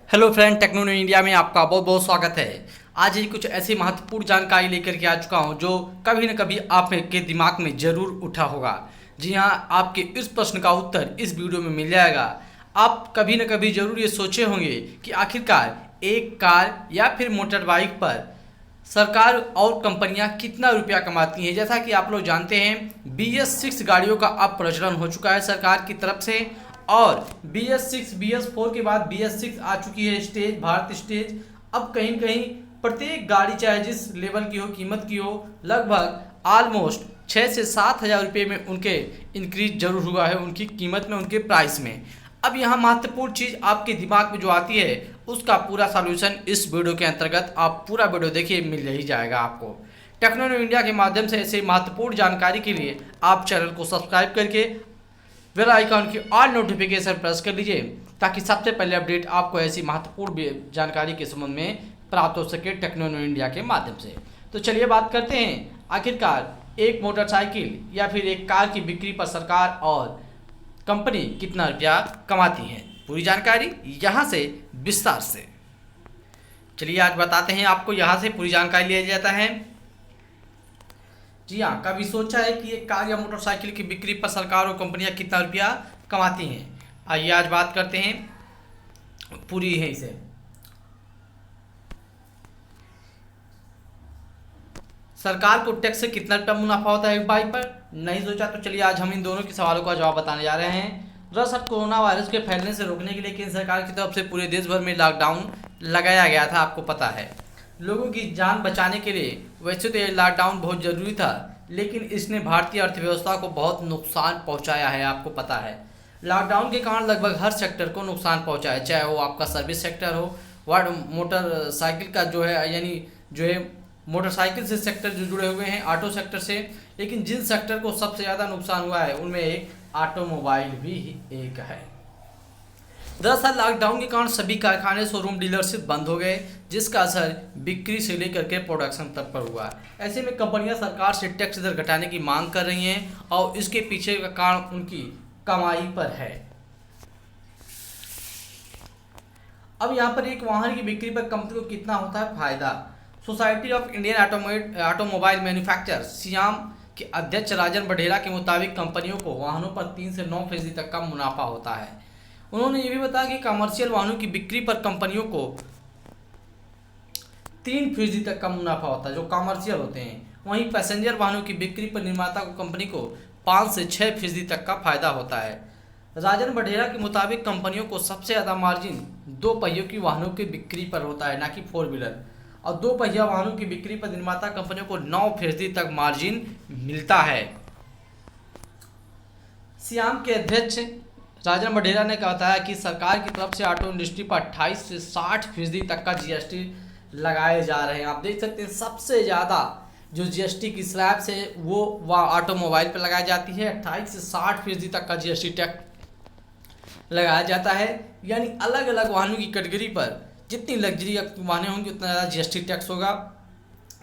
Hello friend, techno India में आपका बहुत बहुत स्वागत है। आज ही कुछ ऐसी महत्वपूर्ण जानकारी लेकर के आ चुका हूं जो कभी न कभी आप के दिमाग में ज़रूर उठा होगा। जी हां, आपके इस प्रश्न का उत्तर इस वीडियो में मिल जाएगा। आप कभी न कभी ज़रूर ये सोचे होंगे कि आखिरकार एक कार या फिर मोटर बाइक पर सरकार और कंपनियां कितना रुपया कमाती हैं। जैसा कि आप लोग जानते हैं, BS6 गाड़ियों का अब प्रचलन हो चुका है सरकार की तरफ से, और BS6 BS4 के बाद BS6 आ चुकी है स्टेज, भारत स्टेज। अब कहीं न कहीं प्रत्येक गाड़ी चाहे जिस लेवल की हो, कीमत की हो, लगभग ऑलमोस्ट 6 से 7 हज़ार रुपये में उनके इंक्रीज जरूर हुआ है, उनकी कीमत में, उनके प्राइस में। अब यहाँ महत्वपूर्ण चीज़ आपके दिमाग में जो आती है उसका पूरा सॉल्यूशन इस वीडियो के अंतर्गत आप पूरा वीडियो देखिए, मिल ही जाएगा आपको। टेक्नो इंडिया के माध्यम से ऐसे महत्वपूर्ण जानकारी के लिए आप चैनल को सब्सक्राइब करके बेल आइकॉन की ऑल नोटिफिकेशन प्रेस कर लीजिए, ताकि सबसे पहले अपडेट आपको ऐसी महत्वपूर्ण जानकारी के संबंध में प्राप्त हो सके टेक्नो इंडिया के माध्यम से। तो चलिए बात करते हैं, आखिरकार एक मोटरसाइकिल या फिर एक कार की बिक्री पर सरकार और कंपनी कितना रुपया कमाती है। पूरी जानकारी यहाँ से विस्तार से चलिए आज बताते हैं आपको। यहाँ से पूरी जानकारी लिया जाता है। जी हाँ, कभी सोचा है कि एक कार या मोटरसाइकिल की बिक्री पर सरकार और कंपनियां कितना रुपया कमाती हैं? आइए आज बात करते हैं पूरी है इसे। सरकार को टैक्स से कितना रुपया मुनाफा होता है एक बाइक पर? नहीं सोचा? तो चलिए आज हम इन दोनों के सवालों का जवाब बताने जा रहे हैं। दरअसल कोरोना वायरस के फैलने से रोकने के लिए केंद्र सरकार की तरफ से पूरे देश भर में लॉकडाउन लगाया गया था, आपको पता है। लोगों की जान बचाने के लिए वैसे तो ये लॉकडाउन बहुत ज़रूरी था, लेकिन इसने भारतीय अर्थव्यवस्था को बहुत नुकसान पहुंचाया है, आपको पता है। लॉकडाउन के कारण लगभग हर सेक्टर को नुकसान पहुंचा है, चाहे वो आपका सर्विस सेक्टर हो, वार्ड मोटरसाइकिल का जो है, यानी जो है मोटरसाइकिल से सेक्टर जो जुड़े हुए हैं, ऑटो सेक्टर से। लेकिन जिन सेक्टर को सबसे ज़्यादा नुकसान हुआ है उनमें एक ऑटोमोबाइल भी एक है। दरअसल लॉकडाउन के कारण सभी कारखाने, शोरूम, डीलरशिप बंद हो गए, जिसका असर बिक्री से लेकर के प्रोडक्शन तक पर हुआ। ऐसे में कंपनियां सरकार से टैक्स दर घटाने की मांग कर रही हैं, और इसके पीछे का कारण उनकी कमाई पर है। अब यहाँ पर एक वाहन की बिक्री पर कंपनी को कितना होता है फायदा? Society of Indian automobile manufacturers SIAM के अध्यक्ष राजन बढेरा के मुताबिक कंपनियों को वाहनों पर 3 से 9% तक का मुनाफा होता है। उन्होंने ये भी बताया कि कमर्शियल वाहनों की बिक्री पर कंपनियों को 3% तक का मुनाफा होता है, जो कमर्शियल होते हैं। वहीं पैसेंजर वाहनों की बिक्री पर निर्माता को कंपनी को 5 से 6% तक का फायदा होता है। राजन बढेरा के मुताबिक कंपनियों को सबसे ज़्यादा मार्जिन 2 पहियों की वाहनों की बिक्री पर होता है, ना कि 4 व्हीलर। और 2 पहिया वाहनों की बिक्री पर निर्माता कंपनियों को 9% तक मार्जिन मिलता है। सियाम के अध्यक्ष राजन बढेरा ने बताया कि सरकार की तरफ से ऑटो इंडस्ट्री पर 28 से 60% तक का GST लगाए जा रहे हैं। आप देख सकते हैं सबसे ज़्यादा जो GST की स्लैब से वो ऑटोमोबाइल पर लगाई जाती है। 28 से 60% तक का GST टैक्स लगाया जाता है। यानी अलग अलग वाहनों की कैटेगरी पर जितनी लग्जरी वाहनें होंगी उतना ज़्यादा GST टैक्स होगा।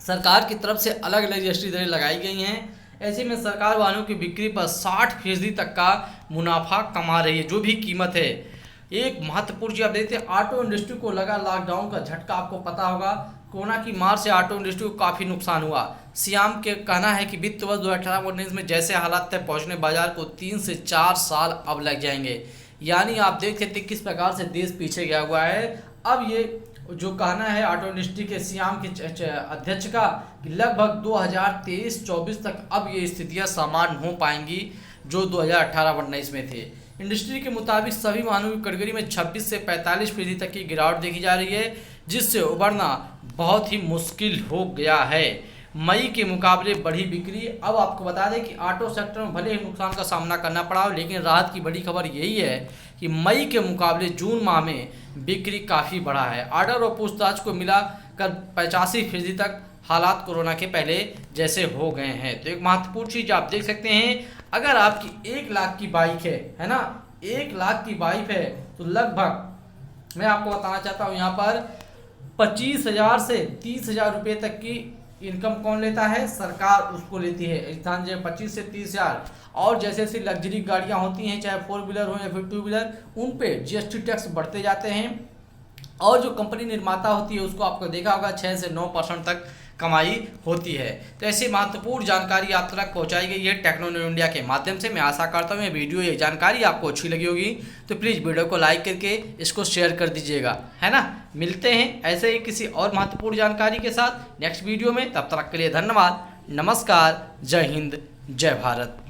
सरकार की तरफ से अलग अलग GST दरें लगाई गई हैं। ऐसे में सरकार वाहनों की बिक्री पर 60% तक का मुनाफा कमा रही है, जो भी कीमत है। एक महत्वपूर्ण चीज़ आप देखते हैं, ऑटो इंडस्ट्री को लगा लॉकडाउन का झटका। आपको पता होगा कोरोना की मार से ऑटो इंडस्ट्री को काफ़ी नुकसान हुआ। सियाम के कहना है कि वित्त वर्ष 2018-19 में जैसे हालात तक पहुँचने बाजार को 3 से 4 साल अब लग जाएंगे। यानी आप देख सकते हैं किस प्रकार से देश पीछे गया हुआ है। अब ये जो कहना है ऑटो इंडस्ट्री के सियाम के अध्यक्ष का कि लगभग 2023-24 तक अब ये स्थितियां सामान्य हो पाएंगी जो 2018-19 में थे। इंडस्ट्री के मुताबिक सभी वाहनों की कैटेगरी में 26 से 45% तक की गिरावट देखी जा रही है, जिससे उबरना बहुत ही मुश्किल हो गया है। मई के मुकाबले बढ़ी बिक्री। अब आपको बता दें कि ऑटो सेक्टर में भले ही नुकसान का सामना करना पड़ा, लेकिन राहत की बड़ी खबर यही है कि मई के मुकाबले जून माह में बिक्री काफ़ी बढ़ा है। ऑर्डर और पूछताछ को मिलाकर 85% तक हालात कोरोना के पहले जैसे हो गए हैं। तो एक महत्वपूर्ण चीज़ आप देख सकते हैं, अगर आपकी 1 लाख की बाइक है ना, 1 लाख की बाइक है, तो लगभग मैं आपको बताना चाहता हूँ यहाँ पर 25,000 से 30,000 रुपये तक की इनकम कौन लेता है? सरकार उसको लेती है। स्थान जो 25 से 30,000 और जैसे जैसे लग्जरी गाड़ियाँ होती हैं, चाहे 4 व्हीलर हो या फिर 2 व्हीलर, उन पे GST टैक्स बढ़ते जाते हैं। और जो कंपनी निर्माता होती है उसको आपको देखा होगा 6 से 9% तक कमाई होती है। तो ऐसी महत्वपूर्ण जानकारी आप तक पहुंचाई गई है टेक्नो न्यू इंडिया के माध्यम से। मैं आशा करता हूँ ये वीडियो, ये जानकारी आपको अच्छी लगी होगी, तो प्लीज़ वीडियो को लाइक करके इसको शेयर कर दीजिएगा, है ना। मिलते हैं ऐसे ही किसी और महत्वपूर्ण जानकारी के साथ नेक्स्ट वीडियो में। तब तक के लिए धन्यवाद, नमस्कार, जय हिंद, जय भारत।